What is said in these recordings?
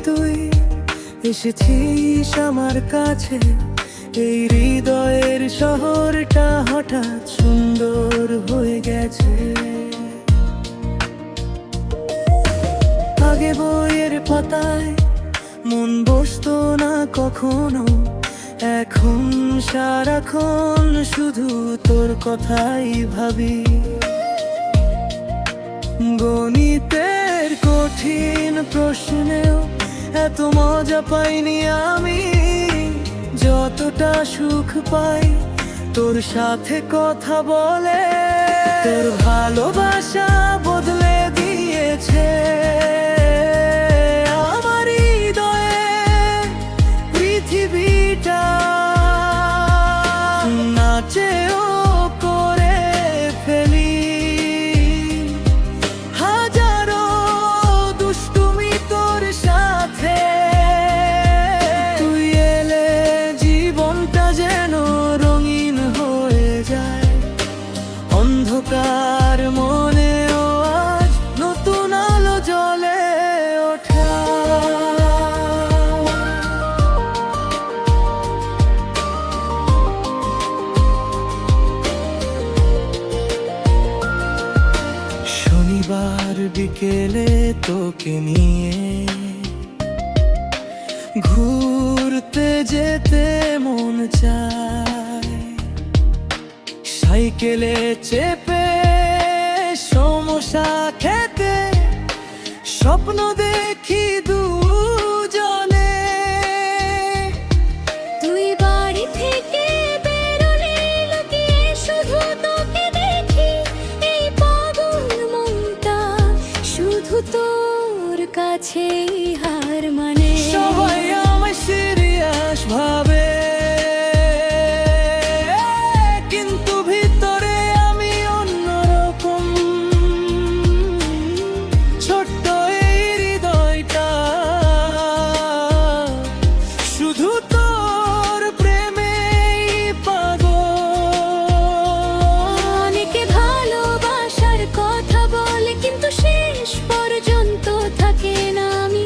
তুই এসেছিস আমার কাছে, এই হৃদয়ের শহরটা হঠাৎ সুন্দর হয়ে গেছে। আগে বইয়ের পাতায় মন বসতো না কখনো, এখন সারাক্ষণ শুধু তোর কথাই ভাবি। গণিতের কঠিন প্রশ্নেও এত মজা পাইনি আমি, যতটা সুখ পাই তোর সাথে কথা বলে। তোর ভালোবাসা বদলে দিয়েছে আমার হৃদয়ে পৃথিবীটা, নাচেও করে ফেলি হাজারো দুষ্টুমি তোর সাথে। তুই এলে জীবনটা যেন রঙিন হয়ে যায়, অন্ধকার মনেও আজ নতুন আলো জ্বলে ওঠা। শনিবার বিকেলে তোকে নিয়ে ঘুরতে যেতে মন চায়, সাইকেলে চেপে সমোসা খেতে স্বপ্ন দেখি দুজনে। তুই বাড়ি থেকে বেরোলে লুকিয়ে শুধু তোকে দেখি, এই পাগল মনটা শুধু তোর কাছেই হার মানে। সবাই আমায় সিরিয়াস ভাবে, কিন্তু ভিতরে আমি অন্যরকম। ছোট্ট এই হৃদয়টা শুধু তোর প্রেমেই পাগল। অনেকে ভালোবাসার কথা বলে কিন্তু শেষ পর্যন্ত থাকে না। আমি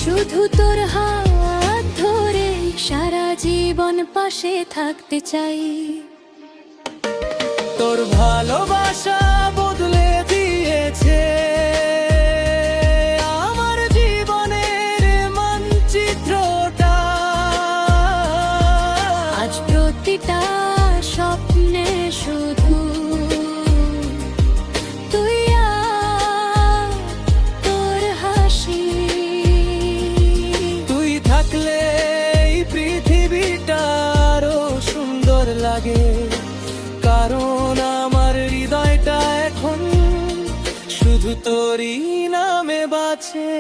শুধু তোর হাত ধরে সারা জীবন পাশে থাকতে চাই। তোর ভালোবাসা বদলে দিয়েছে আমার জীবনের মানচিত্রটা। আজ প্রতিটা স্বপ্নে শুধু তুই আর তোর হাসি। তুই থাকলে এই পৃথিবীটা আরো সুন্দর লাগে, কারণ আমার হৃদয়টা এখন শুধু তোরই নামে বাঁচে।